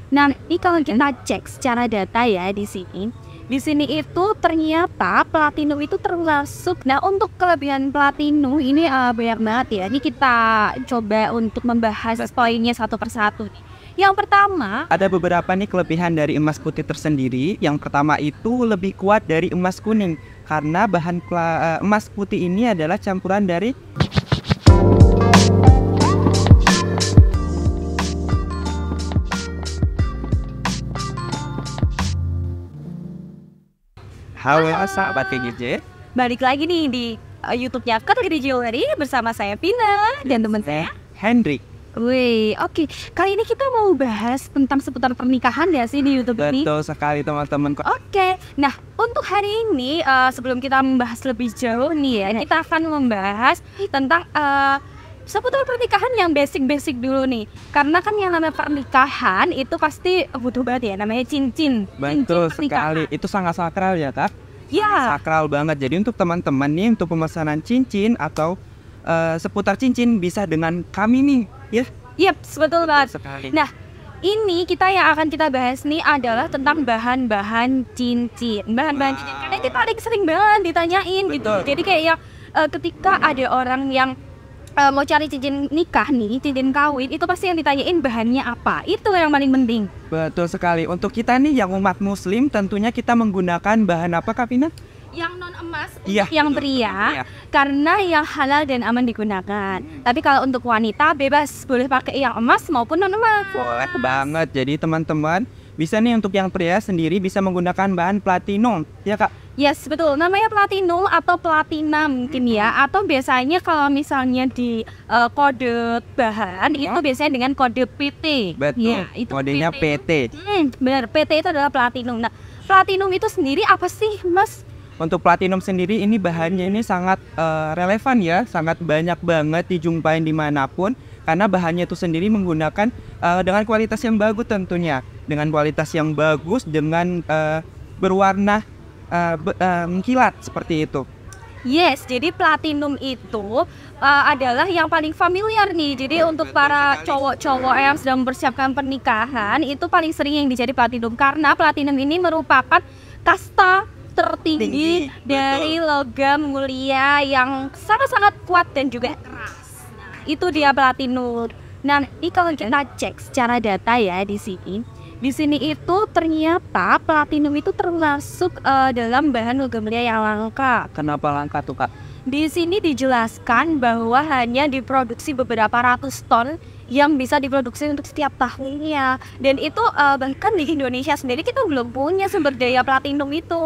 Nah, ini kalau kita cek secara data ya di sini itu ternyata platinum itu termasuk. Nah, untuk kelebihan platinum ini banyak banget ya. Ini kita coba untuk membahas poinnya satu persatu nih. Yang pertama, Ada beberapa nih kelebihan dari emas putih tersendiri. Yang pertama itu lebih kuat dari emas kuning karena bahan emas putih ini adalah campuran dari Halo sahabat KGJ. balik lagi nih di YouTube-nya Kediri Jewelry bersama saya Vina dan teman saya. Hendrik. Wih, oke. Kali ini kita mau bahas tentang seputar pernikahan ya sih di YouTube ini. Betul sekali teman-teman. Oke, nah untuk hari ini sebelum kita membahas lebih jauh nih ya, kita akan membahas tentang seputar pernikahan yang basic-basic dulu nih. Karena kan yang namanya pernikahan itu pasti butuh banget ya, namanya cincin. Betul Cincin sekali. pernikahan. Itu sangat sakral ya kak. Ya, Sakral banget. Jadi untuk teman-teman nih untuk pemesanan cincin atau seputar cincin bisa dengan kami nih ya. yep, betul banget. Sekali. Nah, ini yang akan kita bahas nih adalah tentang bahan-bahan cincin. Bahan-bahan cincin karena itu paling sering banget ditanyain gitu. Betul. Jadi kayak ketika ada orang yang mau cari cincin nikah nih, cincin kawin, itu pasti yang ditanyain bahannya apa. Itu yang paling penting. Betul sekali. Untuk kita nih yang umat muslim tentunya kita menggunakan bahan apa Kak Vina? Yang non emas, Iya, yang betul. pria, Iya. karena yang halal dan aman digunakan. Tapi kalau untuk wanita bebas, boleh pakai yang emas maupun non emas. Boleh banget. Jadi teman-teman bisa nih untuk yang pria sendiri bisa menggunakan bahan platinum ya Kak. Yes, betul. Namanya platinum atau platina mungkin ya. Atau biasanya kalau misalnya di kode bahan itu biasanya dengan kode PT. Betul. Ya, itu Kodenya PT. Benar, PT itu adalah platinum. Nah, platinum itu sendiri apa sih, Mas? Untuk platinum sendiri ini bahannya ini sangat relevan ya, sangat banyak banget dijumpain dimanapun karena bahannya itu sendiri menggunakan dengan kualitas yang bagus tentunya, dengan kualitas yang bagus dengan berwarna mengkilat seperti itu. Yes, jadi platinum itu adalah yang paling familiar nih. Jadi untuk para cowok-cowok yang sedang mempersiapkan pernikahan itu paling sering yang dicari platinum karena platinum ini merupakan kasta tertinggi dari logam mulia yang sangat-sangat kuat dan juga keras. Nah, itu dia platinum. Nah, ini kalau kita cek secara data ya di sini itu ternyata platinum itu termasuk dalam bahan logam mulia yang langka. Kenapa langka tuh Kak? Di sini dijelaskan bahwa hanya diproduksi beberapa ratus ton yang bisa diproduksi untuk setiap tahunnya. Dan itu bahkan di Indonesia sendiri kita belum punya sumber daya platinum itu.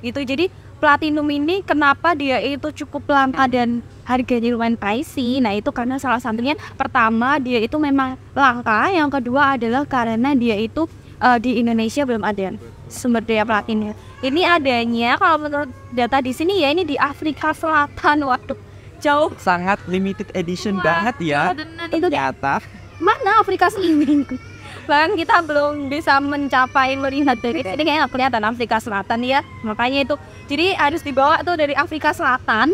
Gitu. Jadi platinum ini kenapa dia itu cukup langka dan harganya lumayan pricey. Nah itu karena salah satunya pertama dia itu memang langka. Yang kedua adalah karena dia itu di Indonesia belum ada sumber daya platinum. Ini adanya kalau menurut data di sini ya ini di Afrika Selatan. Waduh, jauh. Sangat limited edition banget ya. Itu Ternyata mana Afrika Selatan? Bahkan kita belum bisa mencapai melihat dari sini kayaknya nggak kelihatan Afrika Selatan ya. Makanya itu jadi harus dibawa tuh dari Afrika Selatan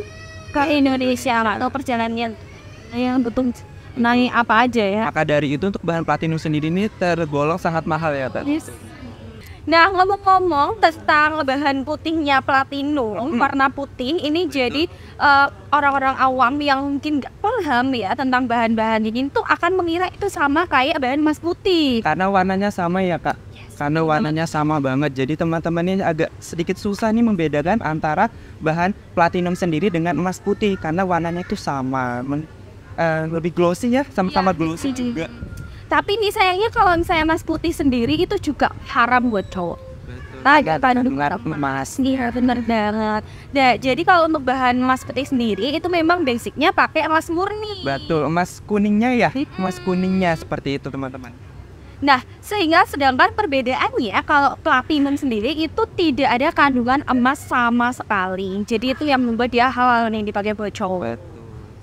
ke Indonesia atau perjalanannya yang betul naik apa aja ya. maka dari itu untuk bahan platinum sendiri ini tergolong sangat mahal ya Kak. Nah, ngomong-ngomong tentang bahan putihnya platinum, warna putih ini jadi orang-orang awam yang mungkin nggak paham ya tentang bahan-bahan ini tuh akan mengira itu sama kayak bahan emas putih. Karena warnanya sama ya Kak. Karena warnanya sama banget. Jadi teman-teman ini agak sedikit susah nih membedakan antara bahan platinum sendiri dengan emas putih karena warnanya itu sama. Lebih glossy ya, sama-sama glossy juga. Tapi nih sayangnya kalau misalnya emas putih sendiri itu juga haram buat cowok. Dengar emas. Iya benar banget. Nah, jadi kalau untuk bahan emas putih sendiri itu memang basicnya pakai emas murni. Betul, emas kuningnya ya. Emas kuningnya seperti itu teman-teman. Nah, sehingga sedangkan perbedaannya kalau platinum sendiri itu tidak ada kandungan emas sama sekali. Jadi itu yang membuat dia halal yang dipakai buat cowok.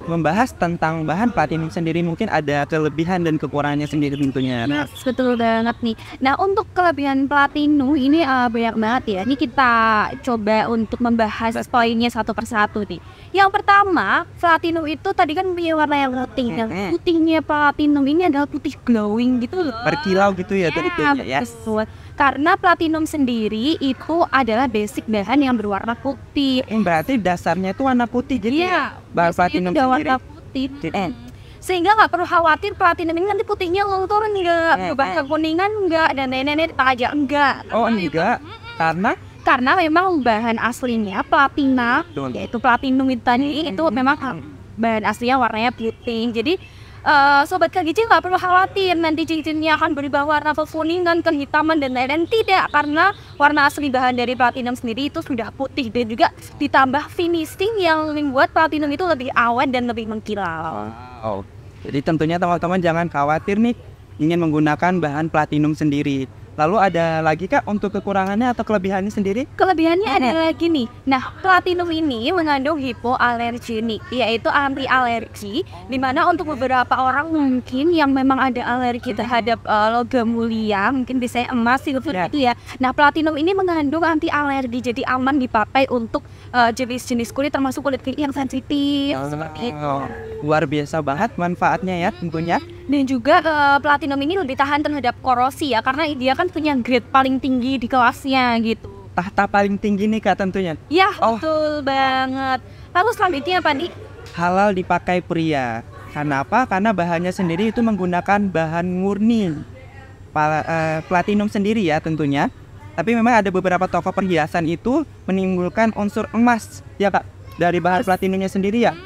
membahas tentang bahan platinum sendiri, mungkin ada kelebihan dan kekurangannya sendiri tentunya. Yes, betul banget nih. Nah, untuk kelebihan platinum ini banyak banget ya. Ini kita coba untuk membahas poinnya satu persatu nih. Yang pertama, platinum itu tadi kan punya warna yang putih. Dan putihnya platinum ini adalah putih glowing gitu loh. Berkilau gitu ya tentunya ya. Betul. Karena platinum sendiri itu adalah basic bahan yang berwarna putih. Berarti dasarnya itu warna putih, jadi bahan platinum udah sendiri warna putih. Sehingga nggak perlu khawatir platinum ini nanti putihnya luntur enggak, berubah ke kuningan enggak, dan lain-lain aja enggak. Oh enggak, karena memang bahan aslinya platina, yaitu platinum itu tadi itu memang bahan aslinya warnanya putih. Jadi sobat KGC nggak perlu khawatir nanti cincinnya akan berubah warna ke kuningan, kehitaman dan lain-lain. Tidak, karena warna asli bahan dari platinum sendiri itu sudah putih, dan juga ditambah finishing yang membuat platinum itu lebih awet dan lebih mengkilau. Wow. Jadi tentunya teman-teman jangan khawatir nih ingin menggunakan bahan platinum sendiri. Lalu ada lagi Kak untuk kekurangannya atau kelebihannya sendiri? Kelebihannya ada lagi nih. Nah, platinum ini mengandung hipoalergenik, yaitu anti alergi, dimana untuk beberapa orang mungkin yang memang ada alergi terhadap logam mulia, mungkin biasanya emas, silver itu ya. Nah, platinum ini mengandung anti alergi, jadi aman dipakai untuk jenis-jenis kulit, termasuk kulit yang sensitif. Luar biasa banget manfaatnya ya tentunya. Dan juga platinum ini lebih tahan terhadap korosi ya, karena dia kan punya grade paling tinggi di kelasnya gitu. Tahta paling tinggi nih Kak tentunya. Ya, betul banget. Lalu selanjutnya apa nih? Halal dipakai pria. Karena apa? Karena bahannya sendiri itu menggunakan bahan murni platinum sendiri ya tentunya. Tapi memang ada beberapa toko perhiasan itu menimbulkan unsur emas ya Kak, dari bahan platinumnya sendiri ya.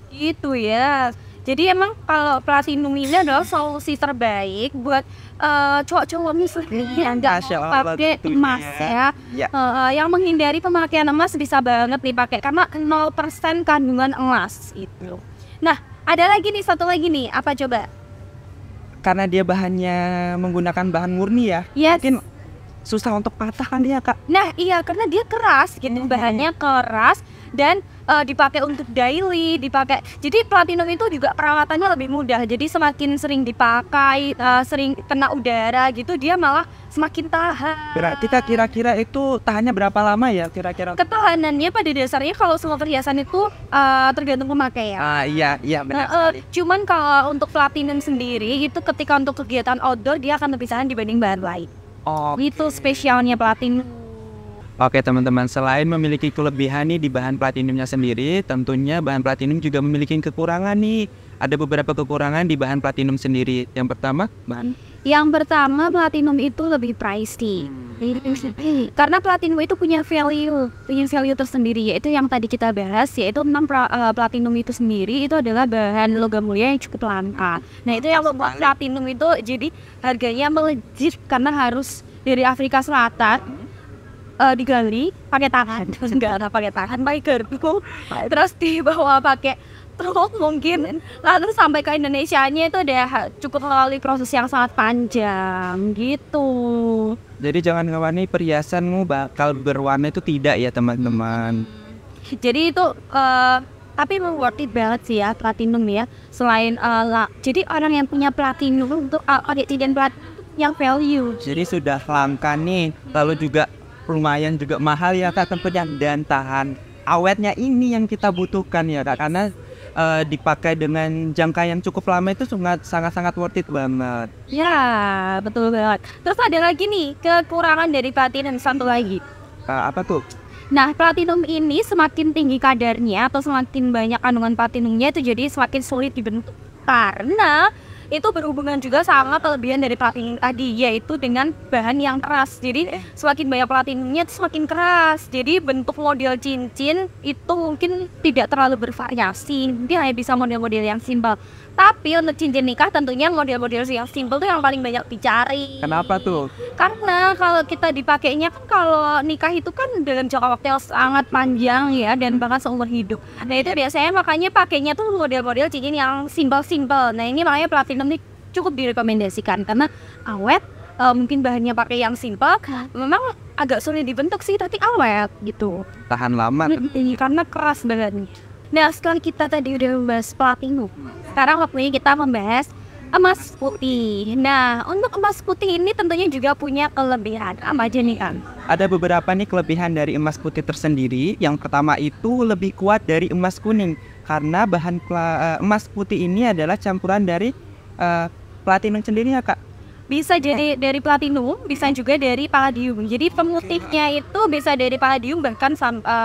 Gitu ya. Jadi emang kalau platinum ini adalah solusi terbaik buat cowok-cowok misalnya nggak pakai emas ya. Yang menghindari pemakaian emas bisa banget dipakai karena 0% kandungan emas itu. Nah, ada lagi nih, satu lagi nih, apa coba? Karena dia bahannya menggunakan bahan murni ya. Mungkin susah untuk patah kan dia Kak. Nah iya, karena dia keras gitu, bahannya keras dan dipakai untuk daily, dipakai. Jadi platinum itu juga perawatannya lebih mudah. Jadi semakin sering dipakai, sering kena udara gitu, dia malah semakin tahan. Berarti Kak kira-kira itu tahannya berapa lama ya kira-kira? Ketahanannya pada dasarnya kalau semua perhiasan itu tergantung pemakaian. Iya benar. Cuman kalau untuk platinum sendiri itu ketika untuk kegiatan outdoor dia akan lebih tahan dibanding bahan lain. Itu spesialnya platinum. Oke teman-teman, selain memiliki kelebihan nih di bahan platinumnya sendiri, tentunya bahan platinum juga memiliki kekurangan nih. Ada beberapa kekurangan di bahan platinum sendiri. Yang pertama, platinum itu lebih pricey. Karena platinum itu punya value tersendiri, yaitu yang tadi kita bahas, yaitu memang platinum itu sendiri itu adalah bahan logam mulia yang cukup langka. Nah itu yang membuat platinum itu jadi harganya melejit karena harus dari Afrika Selatan digali pakai tangan, pakai garpu, terus dibawa pakai truk mungkin, lalu sampai ke Indonesianya itu udah cukup melalui proses yang sangat panjang gitu. Jadi jangan khawatir perhiasanmu bakal berwarna itu tidak ya teman-teman. Jadi itu tapi worth it banget sih ya platinum ya. Selain jadi orang yang punya platinum untuk dan platinum yang value. Jadi sudah langka nih, lalu juga lumayan juga mahal ya Kak tentunya, dan tahan awetnya ini yang kita butuhkan ya Kak, karena dipakai dengan jangka yang cukup lama itu sangat worth it banget. Ya betul banget. Terus ada lagi nih kekurangan dari platinum satu lagi. Apa tuh? Nah platinum ini semakin tinggi kadarnya atau semakin banyak kandungan platinumnya itu jadi semakin sulit dibentuk, karena itu berhubungan juga sama kelebihan dari platinum tadi, yaitu dengan bahan yang keras. Jadi semakin banyak platinumnya itu semakin keras. Jadi bentuk model cincin itu mungkin tidak terlalu bervariasi, dia hanya bisa model-model yang simpel. Tapi untuk cincin nikah tentunya model-model yang simpel tuh yang paling banyak dicari. Kenapa tuh? Karena kalau kita dipakainya kan kalau nikah itu kan dengan jangka waktu yang sangat panjang ya, dan bahkan seumur hidup. Nah itu biasanya makanya pakainya tuh model-model cincin yang simpel-simpel. Nah ini makanya platinum nih cukup direkomendasikan karena awet, mungkin bahannya pakai yang simpel, memang agak sulit dibentuk sih tapi awet gitu. Tahan lama. Karena keras banget. Nah, sekarang kita tadi udah membahas platinum. Sekarang waktunya kita membahas emas putih. Nah, untuk emas putih ini tentunya juga punya kelebihan. Apa aja nih, Kang? Ada beberapa nih kelebihan dari emas putih tersendiri. Yang pertama itu lebih kuat dari emas kuning karena emas putih ini adalah campuran dari platinum sendiri ya, Kak. Bisa jadi dari platinum, bisa juga dari palladium. Jadi pemutihnya itu bisa dari palladium bahkan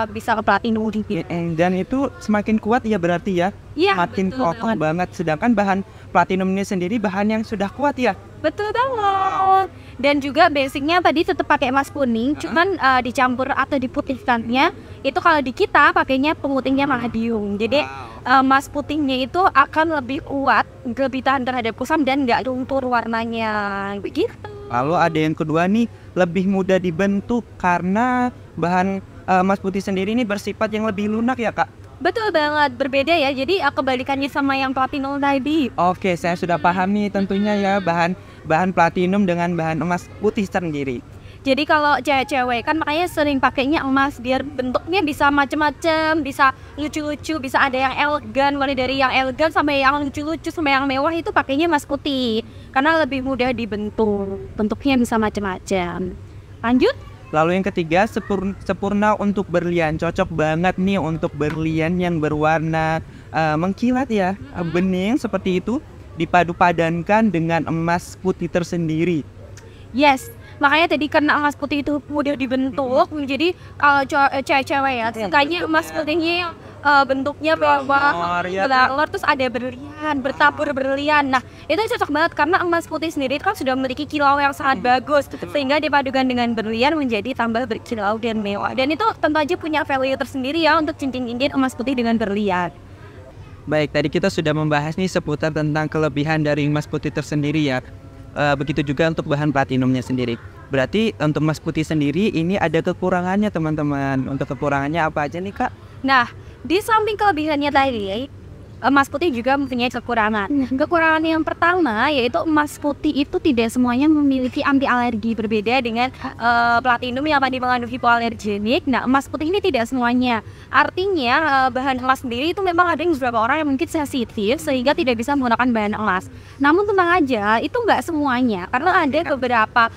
bisa ke platinum gitu. Dan itu semakin kuat ya berarti ya. Iya, makin betul kokoh banget. Sedangkan bahan platinum ini sendiri bahan yang sudah kuat ya. Betul banget. Dan juga basicnya tadi tetap pakai emas kuning, cuman dicampur atau diputihkannya itu kalau di kita pakainya pemutihnya palladium. Jadi emas putihnya itu akan lebih kuat, lebih tahan terhadap kusam dan nggak luntur warnanya. Begitu. Lalu ada yang kedua nih, lebih mudah dibentuk karena bahan emas putih sendiri ini bersifat yang lebih lunak ya, Kak. Betul banget, berbeda ya. Jadi kebalikannya sama yang platinum tadi. Oke, saya sudah paham nih tentunya ya bahan platinum dengan bahan emas putih sendiri. Jadi kalau cewek-cewek kan makanya sering pakainya emas biar bentuknya bisa macem-macem, bisa lucu-lucu, bisa ada yang elegan, mulai dari yang elegan sampai yang lucu-lucu sampai yang mewah itu pakainya emas putih karena lebih mudah dibentuk, bentuknya bisa macem-macem. Lanjut. Lalu yang ketiga, sempurna untuk berlian. Cocok banget nih untuk berlian yang berwarna mengkilat ya, bening seperti itu, dipadu-padankan dengan emas putih tersendiri. Yes, makanya tadi karena emas putih itu mudah dibentuk, jadi kalau cewek-cewek ya sukanya emas putihnya yang bentuknya bawah, terus ada berlian, bertabur berlian. Nah, itu cocok banget karena emas putih sendiri kan sudah memiliki kilau yang sangat bagus, sehingga dipadukan dengan berlian menjadi tambah berkilau dan mewah. Dan itu tentu aja punya value tersendiri ya untuk cincin-cincin emas putih dengan berlian. Baik, tadi kita sudah membahas nih seputar tentang kelebihan dari emas putih tersendiri ya. Begitu juga untuk bahan platinumnya sendiri. Berarti untuk emas putih sendiri ini ada kekurangannya teman-teman. Untuk kekurangannya apa aja nih, Kak? Nah, di samping kelebihannya tadi, emas putih juga mempunyai kekurangan. Kekurangan yang pertama yaitu emas putih itu tidak semuanya memiliki anti alergi, berbeda dengan platinum yang tadi mengandung hipoalergenik. Nah, emas putih ini tidak semuanya. Artinya bahan emas sendiri itu memang ada yang beberapa orang yang mungkin sensitif sehingga tidak bisa menggunakan bahan emas. Namun tenang aja, itu nggak semuanya karena ada beberapa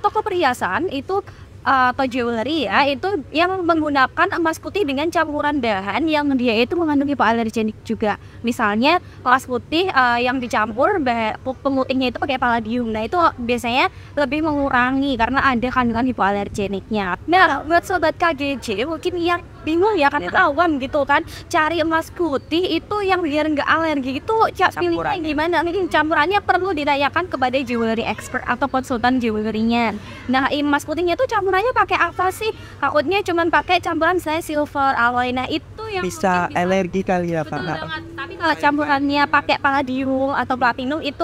toko perhiasan itu atau jewelry ya itu yang menggunakan emas putih dengan campuran bahan yang dia itu mengandung hipoalergenik juga. Misalnya emas putih yang dicampur pemutihnya itu pakai palladium. Nah, itu biasanya lebih mengurangi karena ada kandungan hipoalergeniknya. Nah, buat sobat KGJ mungkin yang bingung ya karena awam gitu kan, cari emas putih itu yang biar nggak alergi itu pilihnya gimana? Campurannya perlu ditanyakan kepada jewelry expert atau konsultan jewelry-nya. Nah, emas putihnya tuh campurannya pakai apa sih? Takutnya cuman pakai campuran misalnya silver alloy. Nah, itu yang bisa alergi kali ya, Pak. Tapi kalau campurannya pakai palladium atau platinum itu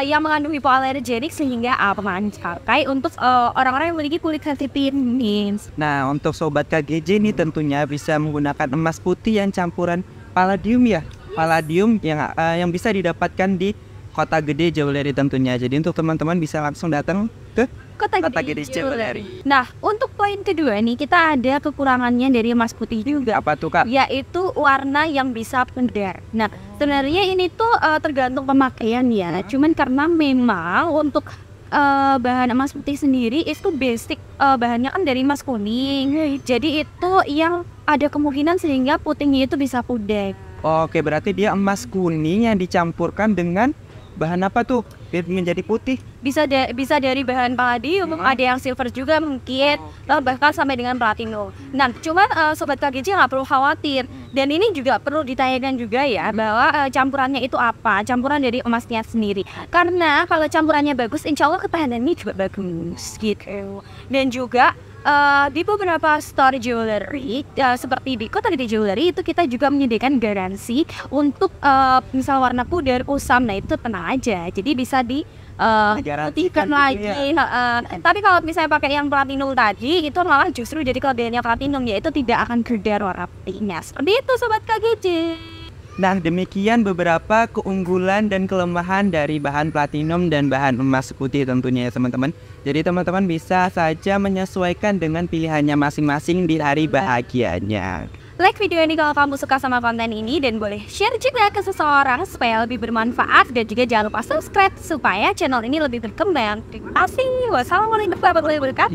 yang mengandung hipoalergenik sehingga aman pakai untuk orang-orang yang memiliki kulit sensitif. Nah, untuk sobat KGJ nih tentunya bisa menggunakan emas putih yang campuran palladium ya. Palladium yang bisa didapatkan di Kota Gede Jewelry tentunya. Jadi untuk teman-teman bisa langsung datang ke Kota Gede Jewelry. Nah, untuk poin kedua nih kita ada kekurangannya dari emas putih juga. Apa tuh, Kak? Yaitu warna yang bisa pudar. Nah, sebenarnya ini tuh tergantung pemakaian ya. Cuman karena memang untuk bahan emas putih sendiri itu basic bahannya kan dari emas kuning. Jadi itu yang ada kemungkinan sehingga putihnya itu bisa pudar. Oke, berarti dia emas kuning yang dicampurkan dengan bahan apa tuh biar menjadi putih? Bisa dari bahan palladium, ada yang silver juga mungkin, bahkan sampai dengan platinum. Nah, cuman sobat KGJ nggak perlu khawatir. Dan ini juga perlu ditanyakan juga ya bahwa campurannya itu apa, campuran dari emasnya sendiri. Karena kalau campurannya bagus, insya Allah ketahanannya juga bagus gitu. Dan juga di beberapa store jewelry seperti di Kota Gede Jewelry itu kita juga menyediakan garansi untuk misal warna pudar, kusam. Nah, itu tenang aja, jadi bisa putihkan lagi. Tapi kalau misalnya pakai yang platinum tadi itu malah justru jadi kelebihannya platinum yaitu tidak akan gerdar warna putihnya. Seperti itu sobat KGJ. Nah, demikian beberapa keunggulan dan kelemahan dari bahan platinum dan bahan emas putih tentunya ya teman-teman. Jadi teman-teman bisa saja menyesuaikan dengan pilihannya masing-masing di hari bahagianya. like video ini kalau kamu suka sama konten ini, dan boleh share juga ke seseorang supaya lebih bermanfaat, dan juga jangan lupa subscribe supaya channel ini lebih berkembang. Terima kasih. Wassalamualaikum warahmatullahi wabarakatuh.